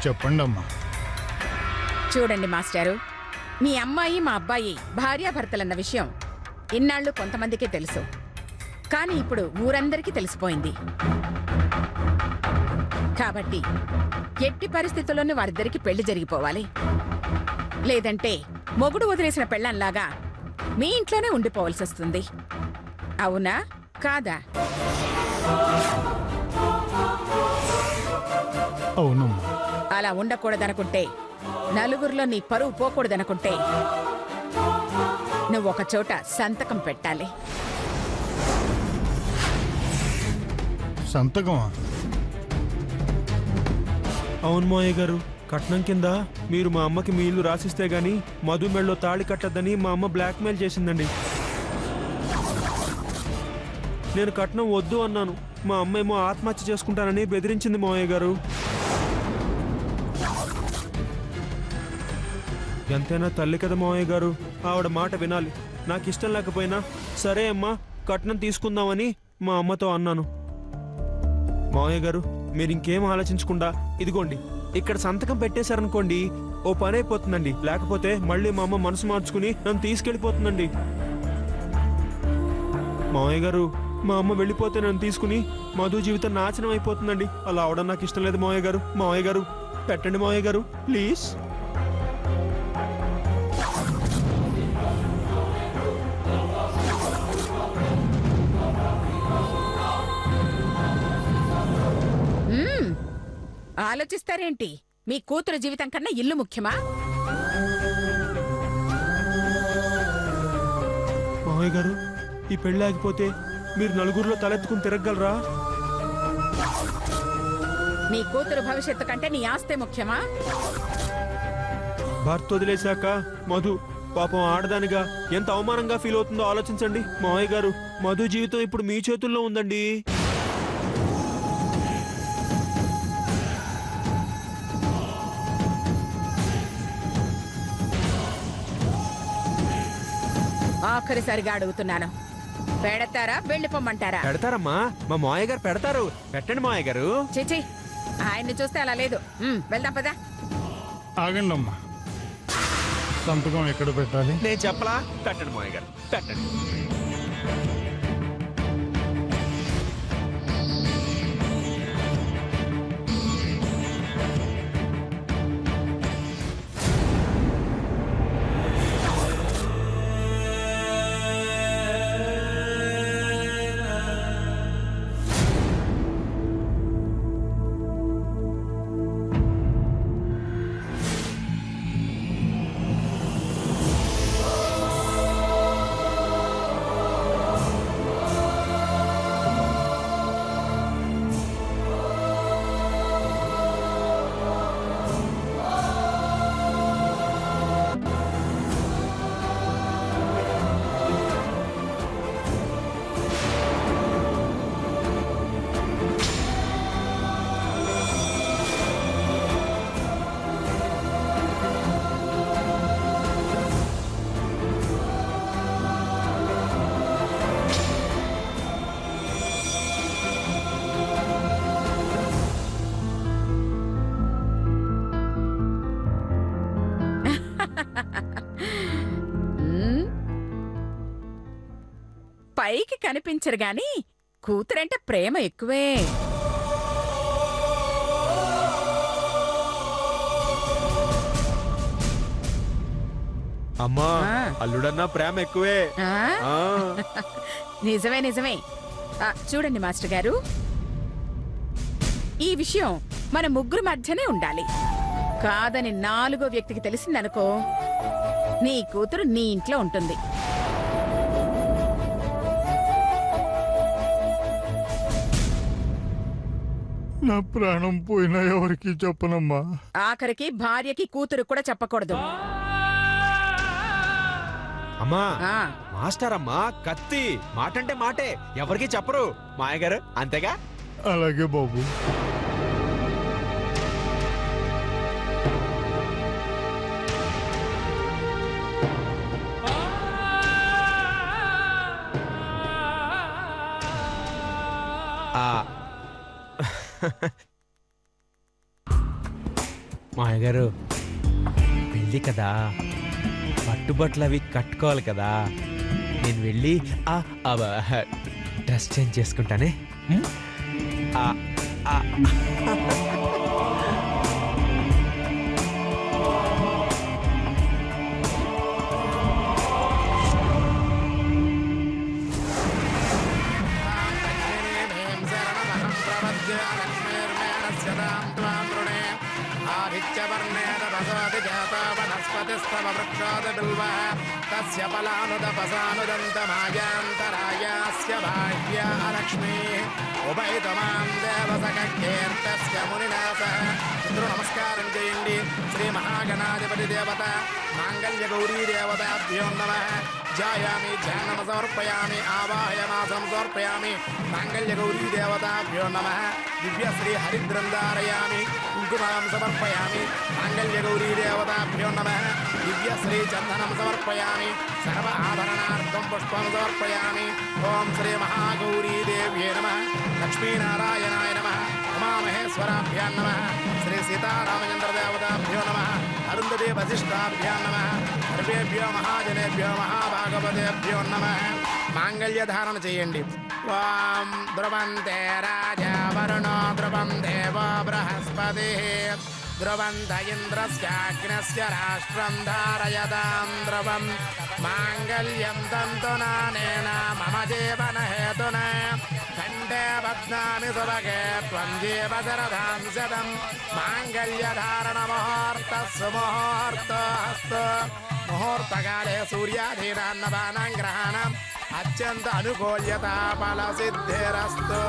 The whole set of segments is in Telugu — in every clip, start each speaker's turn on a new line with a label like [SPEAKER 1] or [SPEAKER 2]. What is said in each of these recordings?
[SPEAKER 1] చెప్పండి అమ్మా.
[SPEAKER 2] చూడండి మాస్టారు, మీ అమ్మాయి మా అబ్బాయి భార్యాభర్తలన్న విషయం ఇన్నాళ్ళు కొంతమందికే తెలుసు. కానీ ఇప్పుడు ఊరందరికీ తెలిసిపోయింది. కాబట్టి ఎట్టి పరిస్థితుల్లోనూ వారిద్దరికి పెళ్లి జరిగిపోవాలి. లేదంటే మొగుడు వదిలేసిన పెళ్ళంలాగా మీ ఇంట్లోనే ఉండిపోవలసి వస్తుంది. అవునా కాదా?
[SPEAKER 1] అవునమ్మా.
[SPEAKER 2] అలా ఉండకూడదనుకుంటే, నలుగురిలో నీ పరువు పోకూడదనుకుంటే నువ్వు ఒక చోట సంతకం పెట్టాలి.
[SPEAKER 1] సంతకమా?
[SPEAKER 3] అవును మావయ్య గారు, కట్నం కింద మీరు మా అమ్మకి మీ ఇల్లు రాసిస్తే గాని మధు మెళ్ళలో తాళి కట్టద్దని మా అమ్మ బ్లాక్మెయిల్ చేసిందండి. నేను కట్నం వద్దు అన్నాను. మా అమ్మ ఏమో ఆత్మహత్య చేసుకుంటానని బెదిరించింది మావయ్య గారు. ఎంతైనా తల్లి కదా మావయ్య గారు, ఆవిడ మాట వినాలి. నాకు ఇష్టం లేకపోయినా సరే అమ్మా కట్నం తీసుకుందామని మా అమ్మతో అన్నాను. మావయ్య గారు, మీరు ఇంకేం ఆలోచించకుండా ఇదిగోండి ఇక్కడ సంతకం పెట్టేశారనుకోండి, ఓ పని అయిపోతుందండి. లేకపోతే మళ్ళీ మా అమ్మ మనసు మార్చుకుని నన్ను తీసుకెళ్ళిపోతుందండి. మావయ్య గారు, మా అమ్మ వెళ్ళిపోతే నన్ను తీసుకుని మధు జీవితం నాశనం అయిపోతుందండి. అలా అవడం నాకు ఇష్టం లేదు మావయ్య గారు. మావయ్య గారు పెట్టండి మావయ్య గారు ప్లీజ్.
[SPEAKER 2] ఆలోచిస్తారేంటి? మీ కూతురు జీవితం కన్నా ఇల్లు ముఖ్యమా?
[SPEAKER 3] మావయ్య గారు, ఈ పెళ్లి ఆగిపోతే మీరు నలుగురిలో తలెత్తుకుని తిరగలరా?
[SPEAKER 2] నీ కూతురు భవిష్యత్తు కంటే నీ ఆస్తే ముఖ్యమా?
[SPEAKER 3] భర్త వదిలేశాక మధు పాపం ఆడదానిగా ఎంత అవమానంగా ఫీల్ అవుతుందో ఆలోచించండి మావయ్య గారు. మధు జీవితం ఇప్పుడు మీ చేతుల్లో ఉందండి.
[SPEAKER 2] ఆఖరిసారిగా అడుగుతున్నాను, పెడతారా వెళ్ళిపోమ్మంటారా?
[SPEAKER 3] పెడతారమ్మా, మా మావయ్య గారు పెడతారు. పెట్టండి మావయ్య గారు.
[SPEAKER 2] చిచి, ఆయన్ని చూస్తే అలా లేదు. వెళ్దాం పదా.
[SPEAKER 1] ఆగండి అమ్మా. సంతకం ఎక్కడ పెట్టాలి?
[SPEAKER 3] నేను చెప్పలా? పెట్టండి మావయ్య గారు, పెట్టండి.
[SPEAKER 2] పైకి కనిపించరు గాని కూతురంటే ప్రేమ ఎక్కువే.
[SPEAKER 3] అమ్మా, అల్లుడన్నా ప్రేమ ఎక్కువే.
[SPEAKER 2] నిజమే నిజమే. చూడండి మాస్టర్ గారు, ఈ విషయం మన ముగ్గురు మధ్యనే ఉండాలి. కాదని నాలుగో వ్యక్తికి తెలిసిందనుకో, నీ కూతురు నీ ఇంట్లో ఉంటుంది.
[SPEAKER 1] నా ప్రాణం పోయినా ఎవరికి చెప్పనమ్మా.
[SPEAKER 2] ఆఖరికి భార్యకి కూతురు కూడా చెప్పకూడదు.
[SPEAKER 3] అమ్మా, మాస్టర్ అమ్మా కత్తి, మాటంటే మాటే, ఎవరికి చెప్పరు. మాయ గారు అంతేగా?
[SPEAKER 1] అలాగే బాబు.
[SPEAKER 4] మాయ గారు పెళ్ళి కదా, పట్టుబట్టలు అవి కట్టుకోవాలి కదా. నేను వెళ్ళి డ్రెస్ చేంజ్ చేసుకుంటానే. ఆ, ఆ.
[SPEAKER 5] तस्य फलानुदपसानुदन्तमायान्तरायास्य भाग्या लक्ष्मीः उभयतमां देवसखकीर्तस्य मुनिना सह पितृ नमस्कारं చేయండి. శ్రీ మహాగణాధిపతి దేవత మాంగళ్య గౌరీ దేవతాభ్యో నమః. ధ్యాయామి ధ్యానం సమర్పయామి ఆవాహయమాసం సమర్పయామి. మాంగళ్య గౌరీ దేవతాభ్యో నమః. దివ్య శ్రీ హరిద్రంధారయామి కుంకుమాం సమర్పయామి. మాంగళ్య గౌరీ దేవతాభ్యో నమః. దివ్య శ్రీ చందనం సమర్పయామి. సర్వ ఆభరణార్థం పుష్పం సమర్పయామి. ఓం శ్రీ మహాగౌరీ దేవ్యే నమః. లక్ష్మీనారాయణాయ నమః. ఉమామహేశ్వరాభ్యాం నమః. శ్రీ సీతారామచంద్ర దేవతాభ్యో నమః. అరుంధతి వశిష్ఠాభ్యాం నమః. సర్వేభ్యో మహాజనేభ్యో మహాభాగవతేభ్యో నమః. మాంగళ్య ధారణ చేయండి. ఓం ధ్రువంతే రాజా వరుణో ధ్రువం దేవో బృహస్పతి ధ్రువంత ఇంద్రస్యాగ్నస్య రాష్ట్రం ధారయతాం ధ్రువం. మాంగళ్యం తంతునానేన మమ జీవన హేతున కంఠే బధ్నామి సుభగే త్వం జీవ శరదాం శతం. మాంగళ్యధారణ ముహూర్త సుముహూర్తోస్తు. ముహూర్తకాలే సూర్యాధీనాన్నదానాం గ్రహాణం అత్యంత అనుకూల్యత ఫల సిద్ధిరస్తు.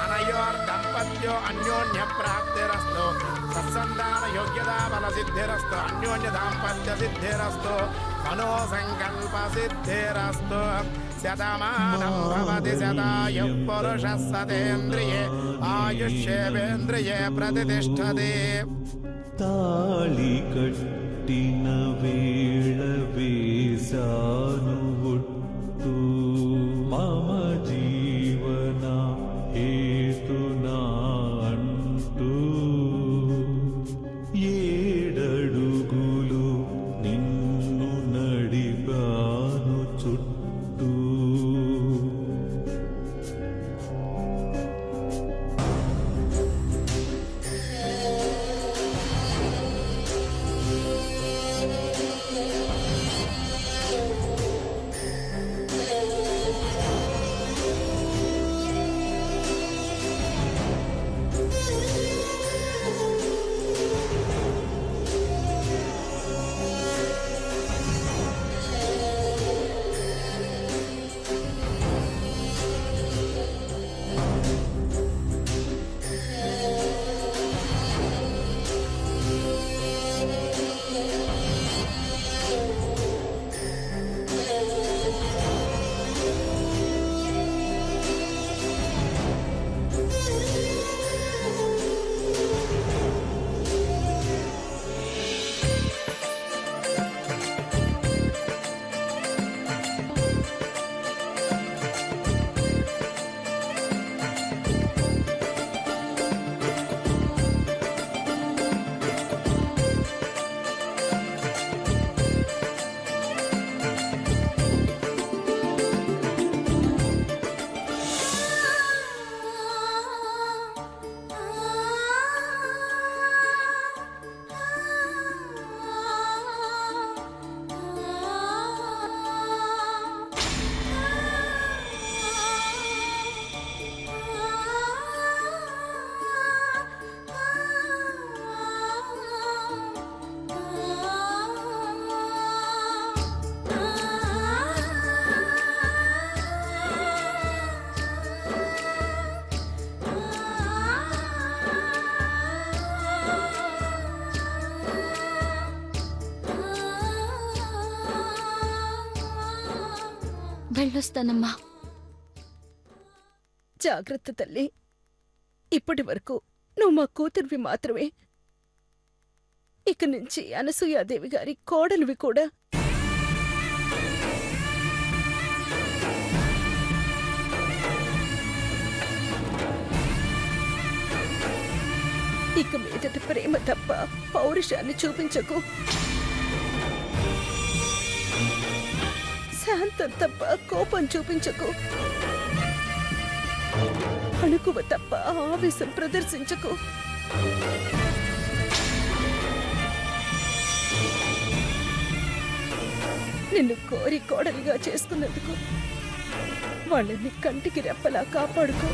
[SPEAKER 5] అనయోర్దంపత్యో అన్యోన్య ప్రాప్తిరస్తు. సత్సంతాన యోగ్యతా ఫల సిద్ధిరస్తు. అన్యోన్య దాంపత్య సిద్ధిరస్తు. మనోసంకల్ప సిద్ధిరస్తు. శతమానం భవతి శతాయు పురుషः సతేంద్రియే ఆయుష్యేవేంద్రియే ప్రతిష్టతి.
[SPEAKER 6] తాళి కట్టిన వేళ వేసాను ఒట్టు మమ జీవన హేతునా అంటూ ఏడడుగులు నిన్ను నడిపాను చుట్టూ.
[SPEAKER 7] వెళ్ళొస్తానమ్మా. జాగ్రత్త తల్లి. ఇప్పటి వరకు నువ్వు మా కూతురివి మాత్రమే. ఇక నుంచి అనసూయాదేవి గారి కోడలివి కూడా. ఇక మీదట ప్రేమ తప్ప పౌరుషాన్ని చూపించకు. శాంతం తప్ప కోపం చూపించకు. అణుకువ తప్ప ఆవేశం ప్రదర్శించకు. నిన్ను కోరి కోడలిగా చేసుకున్నందుకు వాళ్ళని కంటికి రెప్పలా కాపాడుకో.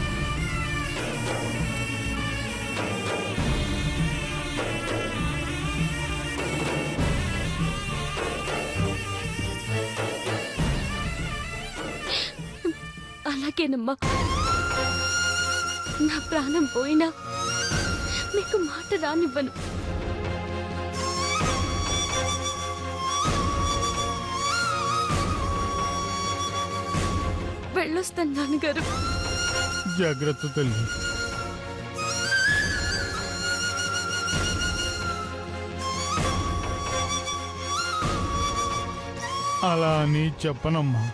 [SPEAKER 8] అలాగేనమ్మా. నా ప్రాణం పోయినా మీకు మాట రానివ్వను. వెళ్ళొస్తాను నాన్నగారు.
[SPEAKER 1] జాగ్రత్త తల్లి. అలా అని చెప్పనమ్మా.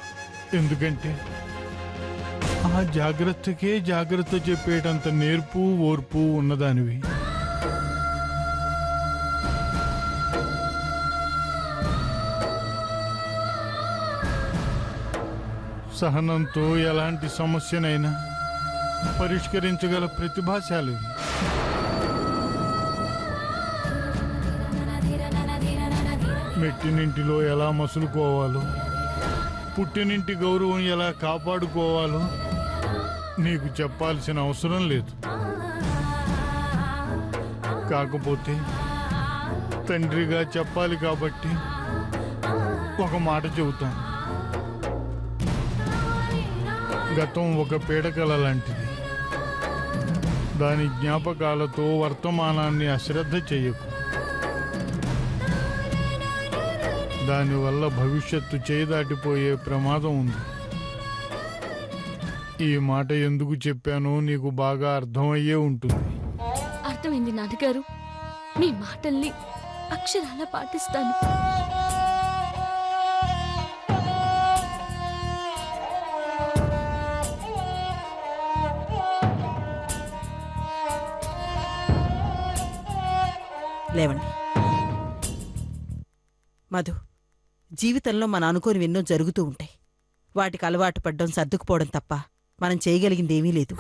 [SPEAKER 1] ఎందుకంటే ఆ జాగ్రత్తకే జాగ్రత్త చెప్పేటంత నేర్పు ఓర్పు ఉన్నదానివి. సహనంతో ఎలాంటి సమస్యనైనా పరిష్కరించగల ప్రతిభాశాలి. మెట్టినింటిలో ఎలా మసులుకోవాలో, పుట్టినింటి గౌరవం ఎలా కాపాడుకోవాలో నీకు చెప్పాల్సిన అవసరం లేదు. కాకపోతే తండ్రిగా చెప్పాలి కాబట్టి ఒక మాట చెబుతాను. గతం ఒక పీడకల లాంటిది. దాని జ్ఞాపకాలతో వర్తమానాన్ని అశ్రద్ధ చెయ్యకు. దానివల్ల భవిష్యత్తు చేదాటిపోయే ప్రమాదం ఉంది. ఈ మాట ఎందుకు చెప్పానో నీకు బాగా అర్థమయ్యే ఉంటుంది.
[SPEAKER 8] అర్థమైంది నాన్నగారు. మీ మాటల్ని అక్షరాలా పాటిస్తాను.
[SPEAKER 9] లేవండి. మధు, జీవితంలో మన అనుకోని ఎన్నో జరుగుతూ ఉంటాయి. వాటికి అలవాటు పడ్డం, సర్దుకుపోవడం తప్ప మనం చేయగలిగిందేమీ లేదు.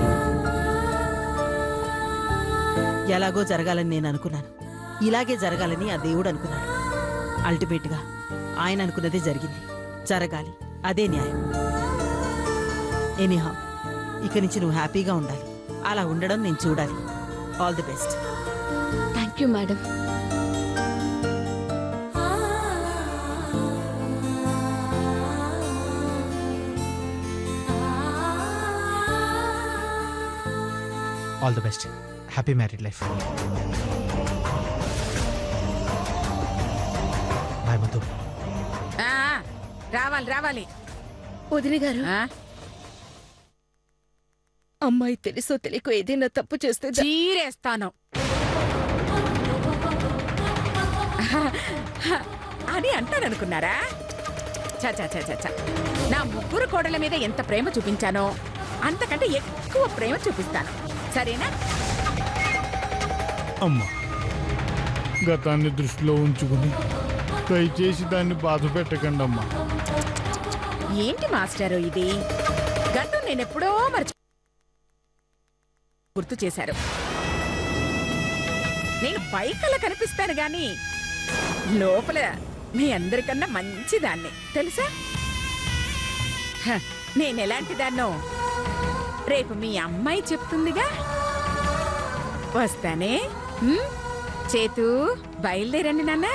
[SPEAKER 9] ఎలాగో జరగాలని నేను అనుకున్నాను. ఇలాగే జరగాలని ఆ దేవుడు అనుకున్నాడు. అల్టిమేట్గా ఆయన అనుకున్నదే జరిగింది. జరగాలి, అదే న్యాయం. ఎనీహౌ, ఇక నుంచి నువ్వు హ్యాపీగా ఉండాలి. అలా ఉండడం నేను చూడాలి. All the best.
[SPEAKER 8] Thank you madam.
[SPEAKER 4] All the best. Happy married life. Bye Madhu.
[SPEAKER 2] ఆ, రావాలి రావాలి.
[SPEAKER 7] వదిన గారు,
[SPEAKER 2] ఆ,
[SPEAKER 7] అమ్మాయి తెలుసో తెలియకో ఏదైనా తప్పు చేస్తే
[SPEAKER 2] చీరేస్తాను అని అంటారనుకున్నారా? చ చ చ చ చ. నా ముగ్గురు కోడల మీద ఎంత ప్రేమ చూపించానో అంతకంటే ఎక్కువ ప్రేమ చూపిస్తాను. సరేనా?
[SPEAKER 1] అమ్మా, గతాన్ని దృష్టిలో ఉంచుకుని దయచేసి దాన్ని బాధ పెట్టకండి అమ్మా.
[SPEAKER 2] ఏంటి మాస్టారు ఇది? గతం నేనెప్పుడో గుర్తు చేశారు. నేను పైకల్లా కనిపిస్తాను గాని లోపల మీ అందరికన్నా మంచిదాన్ని తెలుసా? నేనెలాంటి దాన్నో రేపు మీ అమ్మాయి చెప్తుందిగా. వస్తానే. చేతు, బయలుదేరండి నాన్న.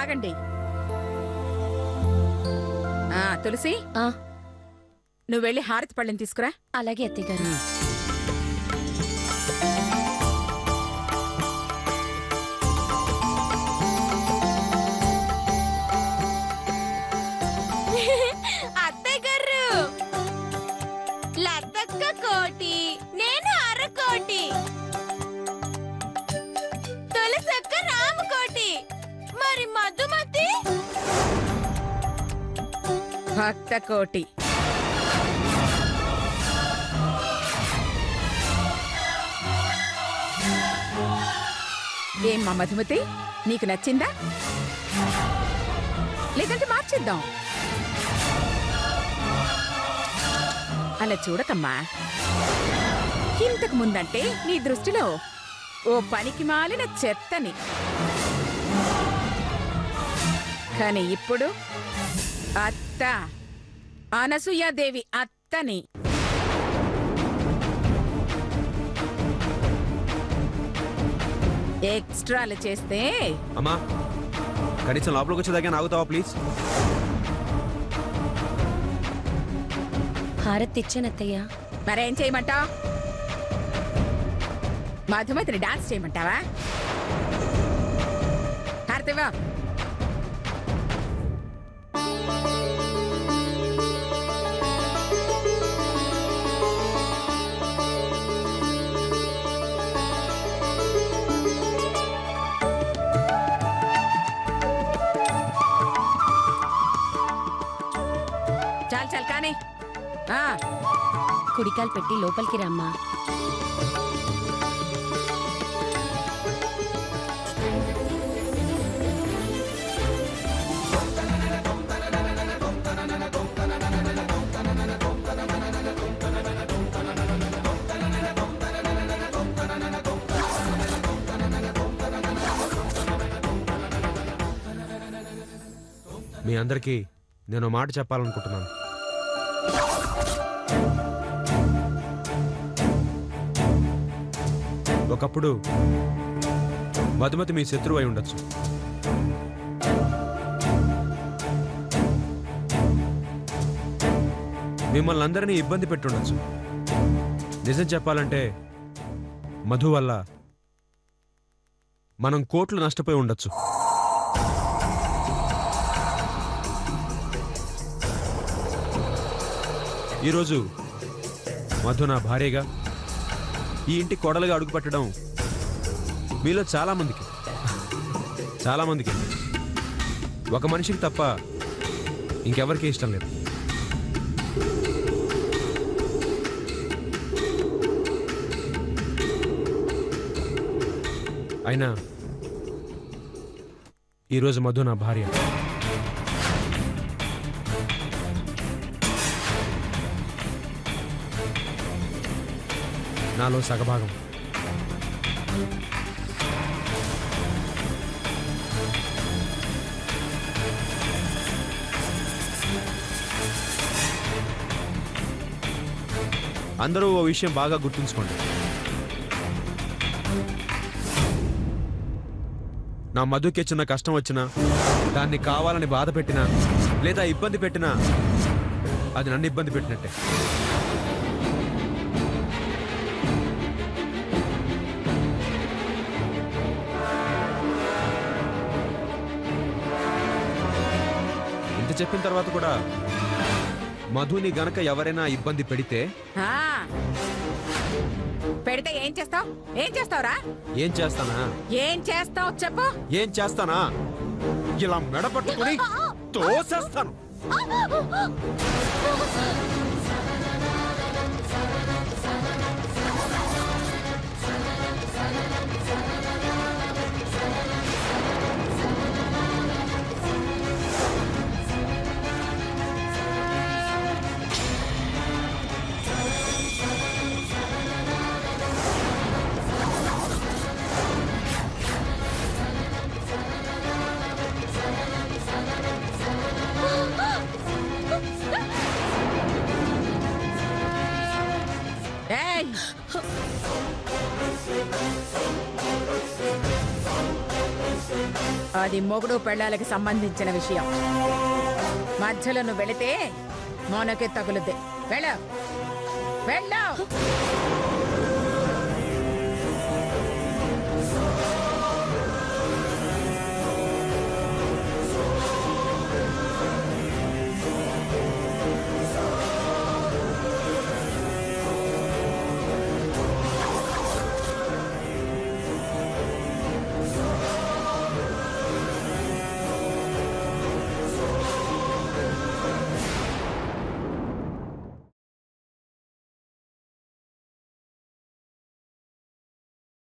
[SPEAKER 2] ఆగండి. తులసి, నువ్వు వెళ్ళి హారతి పళ్ళని తీసుకురా.
[SPEAKER 8] అలాగే అత్తయ్య గారు. అత్తయ్య గారు, లతక్క కోటి, నేను అరకోటి, తులసక్క రామకోటి, మరి మధుమతి
[SPEAKER 2] భక్త కోటి. ఏమ్మా మధుమతి, నీకు నచ్చిందా? లేదంటే మార్చేద్దాం. అలా చూడకమ్మా. ఇంతకు ముందంటే నీ దృష్టిలో ఓ పనికి మాలిన చెత్తని, కానీ ఇప్పుడు అత్త, అనసూయాదేవి అత్తని. ఎక్స్ట్రాలు చేస్తే
[SPEAKER 3] అమ్మా, కనీసం లోపలికి వచ్చేదాకా ఆగుతావా ప్లీజ్?
[SPEAKER 8] హారతి ఇచ్చానత్తయ్య.
[SPEAKER 2] మరేం చేయమంటావు? మధుమతిని డాన్స్ చేయమంటావా? హారతివా. చాలు చాలు కానీ
[SPEAKER 8] కుడికాలు పెట్టి లోపలికి రమ్మా.
[SPEAKER 3] మీ అందరికీ నేను మాట చెప్పాలనుకుంటున్నాను. ఒకప్పుడు మధుమతి మీ శత్రువు అయి ఉండొచ్చు. మిమ్మల్ని అందరినీ ఇబ్బంది పెట్టుండొచ్చు. నిజం చెప్పాలంటే మధు వల్ల మనం కోట్లు నష్టపోయి ఉండొచ్చు. ఈరోజు మధు నా భార్యగా, ఈ ఇంటి కోడలుగా అడుగుపెట్టడం మీలో చాలామందికి ఒక మనిషికి తప్ప ఇంకెవరికీ ఇష్టం లేదు. అయినా ఈరోజు మధు నా భార్య. నాలో సగభాగం. అందరూ ఓ విషయం బాగా గుర్తుంచుకోండి. నా మధుకి చిన్న కష్టం వచ్చినా, దాన్ని కావాలని బాధ పెట్టినా లేదా ఇబ్బంది పెట్టినా అది నన్ను ఇబ్బంది పెట్టినట్టే. ఇంత చెప్పిన తర్వాత కూడా మధుని గనక ఎవరైనా ఇబ్బంది పెడితే
[SPEAKER 2] ఏం చేస్తావు? ఏం చేస్తావురా?
[SPEAKER 3] ఏం చేస్తానా?
[SPEAKER 2] ఏం చేస్తావు చెప్పు.
[SPEAKER 3] ఏం చేస్తానా? ఇలా మెడ పట్టుకుని తోసేస్తాను.
[SPEAKER 2] ఏయ్ అది మొగుడు పెళ్ళాలకి సంబంధించిన విషయం. మధ్యలో నువ్వు వెళితే మనకే తగులుద్ది. వెళ్ళ వెళ్ళ